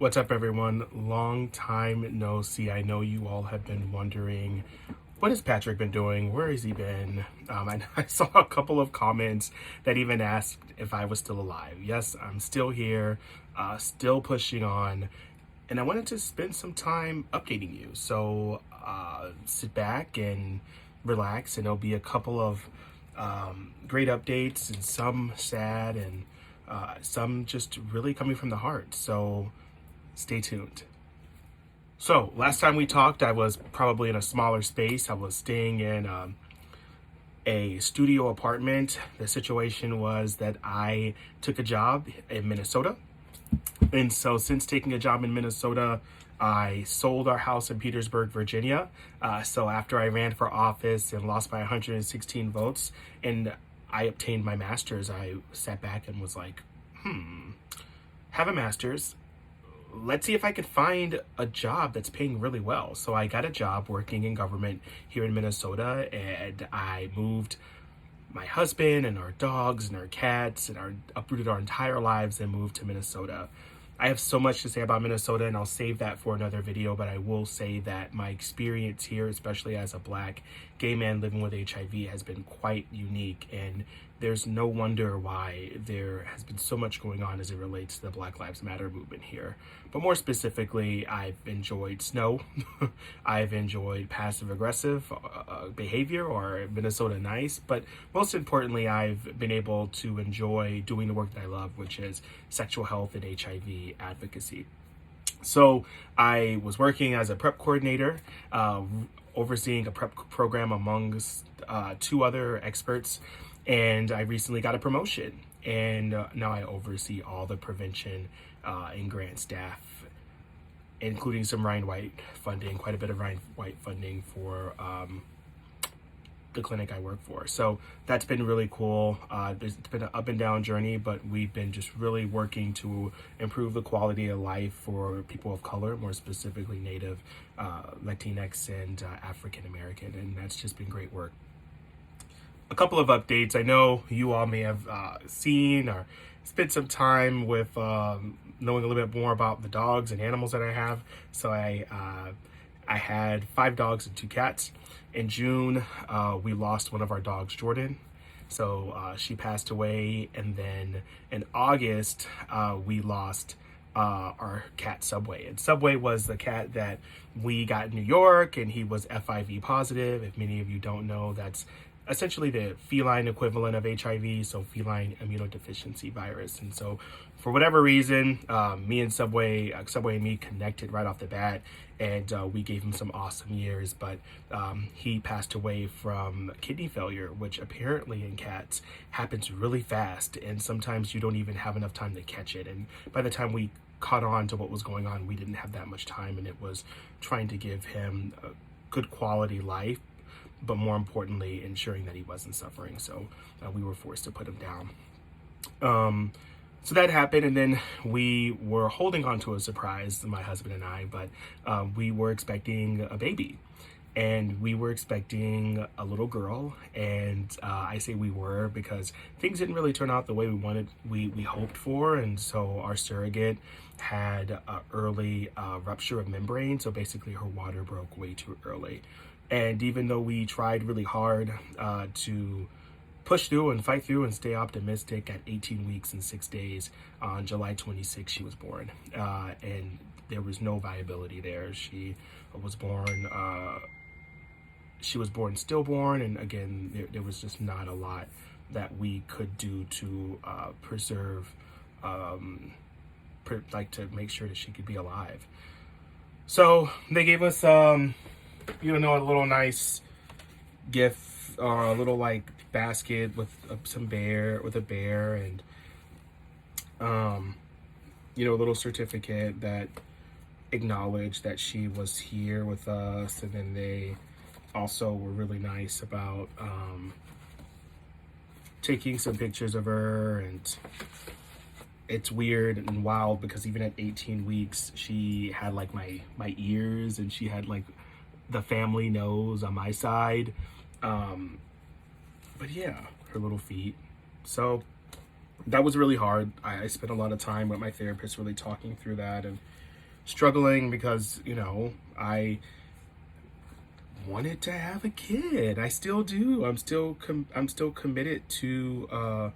What's up, everyone? Long time no see. I know you all have been wondering, what has Patrick been doing? Where has he been? I saw a couple of comments that even asked if I was still alive. Yes, I'm still here, still pushing on, and I wanted to spend some time updating you. So sit back and relax, and there'll be a couple of great updates, and some sad, and some just really coming from the heart. So stay tuned. So last time we talked, I was probably in a smaller space. I was staying in a studio apartment. The situation was that I took a job in Minnesota. And so since taking a job in Minnesota, I sold our house in Petersburg, Virginia. So after I ran for office and lost by 116 votes and I obtained my master's, I sat back and was like, have a master's. Let's see if I could find a job that's paying really well. So I got a job working in government here in Minnesota, and I moved my husband and our dogs and our cats and uprooted our entire lives and moved to Minnesota. I have so much to say about Minnesota, and I'll save that for another video, but I will say that my experience here, especially as a Black gay man living with HIV, has been quite unique, and there's no wonder why there has been so much going on as it relates to the Black Lives Matter movement here. But more specifically, I've enjoyed snow. I've enjoyed passive-aggressive behavior, or Minnesota nice. But most importantly, I've been able to enjoy doing the work that I love, which is sexual health and HIV advocacy. So I was working as a PrEP coordinator, overseeing a PrEP program amongst two other experts, and I recently got a promotion, and now I oversee all the prevention and grant staff, including some Ryan White funding, quite a bit of Ryan White funding for the clinic I work for. So that's been really cool. It's been an up and down journey, but we've been just really working to improve the quality of life for people of color, more specifically Native, Latinx, and African American, and that's just been great work. A couple of updates. I know you all may have seen or spent some time with knowing a little bit more about the dogs and animals that I have. So I had 5 dogs and 2 cats. In June, we lost one of our dogs, Jordan. So she passed away. And then in August, we lost our cat Subway. And Subway was the cat that we got in New York, and he was FIV positive. If many of you don't know, that's essentially the feline equivalent of HIV, so feline immunodeficiency virus. And so for whatever reason, me and Subway and me connected right off the bat, and we gave him some awesome years, but he passed away from kidney failure, which apparently in cats happens really fast, and sometimes you don't even have enough time to catch it. And by the time we caught on to what was going on, we didn't have that much time, and it was trying to give him a good quality life, but more importantly, ensuring that he wasn't suffering. So we were forced to put him down. So that happened, and then we were holding on to a surprise, my husband and I, but we were expecting a baby. And we were expecting a little girl, and I say we were because things didn't really turn out the way we hoped for, and so our surrogate had an early rupture of membrane, so basically her water broke way too early. And even though we tried really hard to push through and fight through and stay optimistic, at 18 weeks and 6 days, on July 26th, she was born. And there was no viability there. She was born stillborn, and again, there was just not a lot that we could do to preserve, to make sure that she could be alive. So they gave us a little nice gift, a little like basket with a bear, and a little certificate that acknowledged that she was here with us. And then they also were really nice about taking some pictures of her. And it's weird and wild because even at 18 weeks, she had like my ears, and she had like the family nose on my side. But yeah, her little feet. So that was really hard. I spent a lot of time with my therapist really talking through that, and struggling because, you know, I wanted to have a kid. I still do. I'm still committed to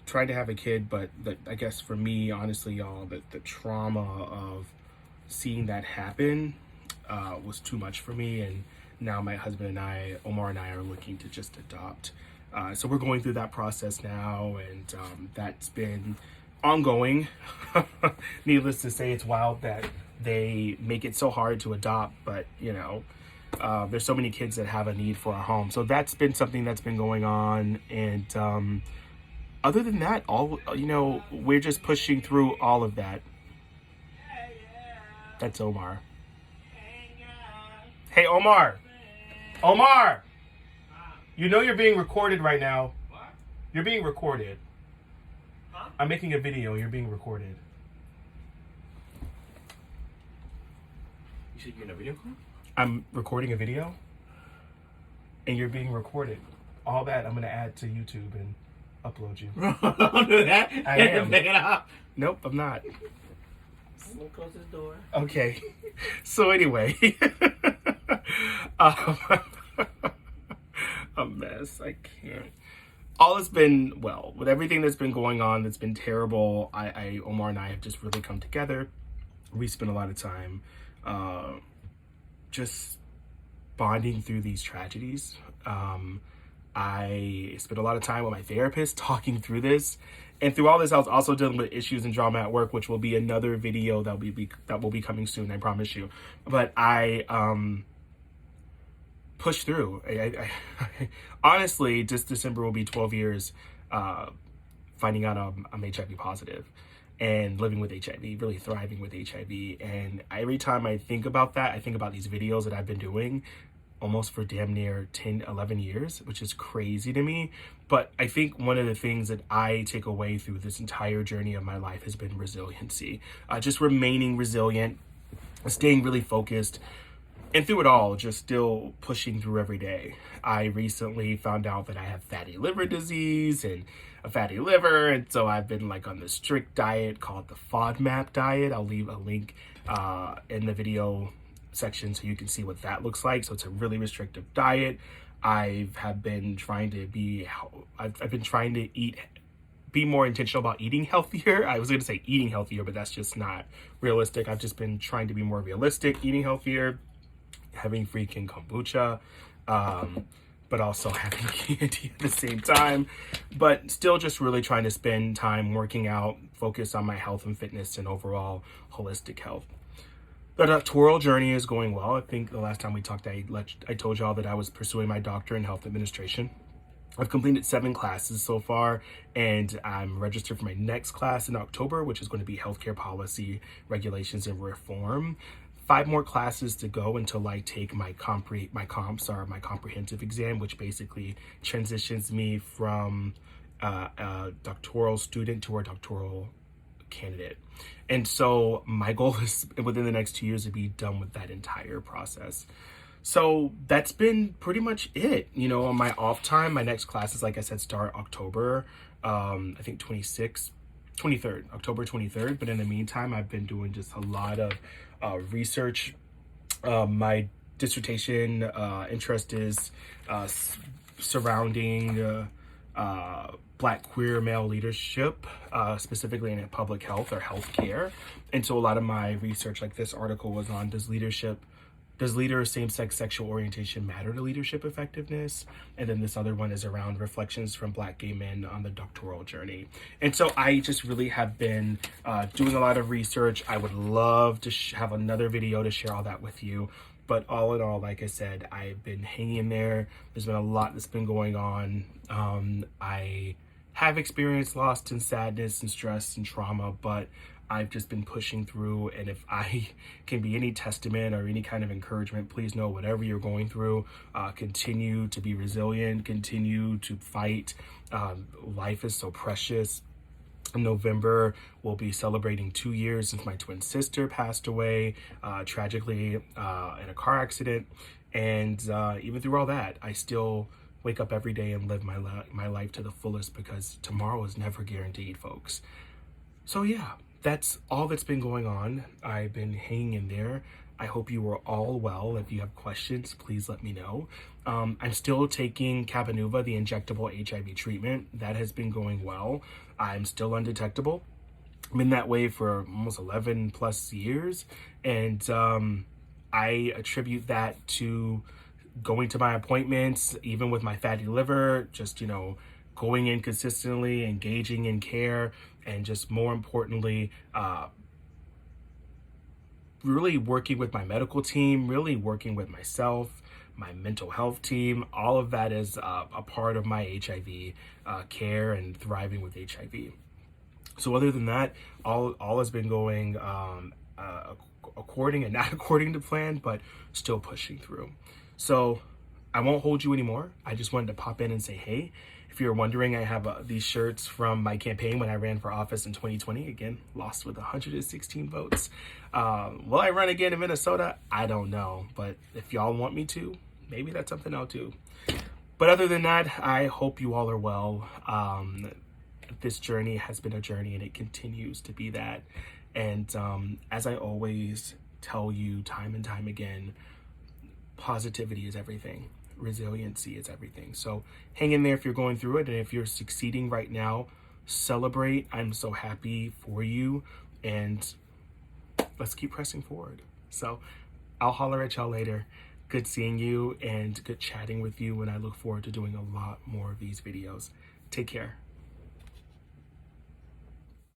trying to have a kid, but I guess for me, honestly, y'all, the trauma of seeing that happen was too much for me, and now my husband and I, Omar and I, are looking to just adopt. So we're going through that process now, and that's been ongoing. Needless to say, it's wild that they make it so hard to adopt, but you know, there's so many kids that have a need for a home. So that's been something that's been going on, and other than that, all, you know, we're just pushing through all of that. That's Omar. Hey, Omar. Omar! You know you're being recorded right now. What? You're being recorded. Huh? I'm making a video. You're being recorded. You said you're in a video call? I'm recording a video, and you're being recorded. All that I'm going to add to YouTube and upload you. Don't do that. I am. Pick it up. Nope, I'm not. I'm gonna close this door. Okay. So anyway, a mess. I can't. All has been well with everything that's been going on. That's been terrible. Omar and I have just really come together. We spent a lot of time, just bonding through these tragedies. I spent a lot of time with my therapist talking through this. And through all this, I was also dealing with issues and drama at work, which will be another video that will be coming soon, I promise you. But I pushed through. I honestly, this December will be 12 years finding out I'm HIV positive and living with HIV, really thriving with HIV. And every time I think about that, I think about these videos that I've been doing almost for damn near 10, 11 years, which is crazy to me. But I think one of the things that I take away through this entire journey of my life has been resiliency. Just remaining resilient, staying really focused, and through it all, just still pushing through every day. I recently found out that I have fatty liver disease and a fatty liver, and so I've been like on this strict diet called the FODMAP diet. I'll leave a link in the video section so you can see what that looks like. So it's a really restrictive diet. I've been trying to be more intentional about eating healthier. I was going to say eating healthier, but that's just not realistic. I've just been trying to be more realistic, eating healthier, having freaking kombucha, but also having candy at the same time, but still just really trying to spend time working out, focus on my health and fitness and overall holistic health. The doctoral journey is going well. I think the last time we talked, I told y'all that I was pursuing my doctorate in health administration. I've completed 7 classes so far, and I'm registered for my next class in October, which is going to be healthcare policy, regulations, and reform. 5 more classes to go until I take my comprehensive exam, which basically transitions me from a doctoral student to a doctoral candidate. And so my goal is within the next 2 years to be done with that entire process. So that's been pretty much it. You know, on my off time, my next classes, like I said, start October, I think 23rd, October 23rd. But in the meantime, I've been doing just a lot of research. My dissertation interest is surrounding Black queer male leadership, specifically in public health or healthcare. And so a lot of my research, like this article, was on does same-sex sexual orientation matter to leadership effectiveness? And then this other one is around reflections from Black gay men on the doctoral journey. And so I just really have been doing a lot of research. I would love to have another video to share all that with you. But all in all, like I said, I've been hanging in there. There's been a lot that's been going on. I have experienced loss and sadness and stress and trauma, but I've just been pushing through. And if I can be any testament or any kind of encouragement, please know whatever you're going through, continue to be resilient, continue to fight. Life is so precious. In November, we'll be celebrating 2 years since my twin sister passed away, tragically in a car accident. And even through all that, I still wake up every day and live my life to the fullest, because tomorrow is never guaranteed, folks. So yeah, that's all that's been going on. I've been hanging in there. I hope you are all well. If you have questions, please let me know. I'm still taking Cabenuva, the injectable HIV treatment. That has been going well. I'm still undetectable. Been that way for almost 11 plus years. And I attribute that to going to my appointments, even with my fatty liver, just, going in consistently, engaging in care, and just more importantly, really working with my medical team, really working with myself, my mental health team. All of that is a part of my HIV care and thriving with HIV. So other than that, all has been going according and not according to plan, but still pushing through. So I won't hold you anymore. I just wanted to pop in and say, hey, if you're wondering, I have these shirts from my campaign when I ran for office in 2020. Again, lost with 116 votes. Will I run again in Minnesota? I don't know. But if y'all want me to, maybe that's something I'll do. But other than that, I hope you all are well. This journey has been a journey and it continues to be that. And as I always tell you time and time again, positivity is everything. Resiliency is everything. So hang in there if you're going through it. And if you're succeeding right now, celebrate. I'm so happy for you. And let's keep pressing forward. So I'll holler at y'all later. Good seeing you and good chatting with you. And I look forward to doing a lot more of these videos. Take care.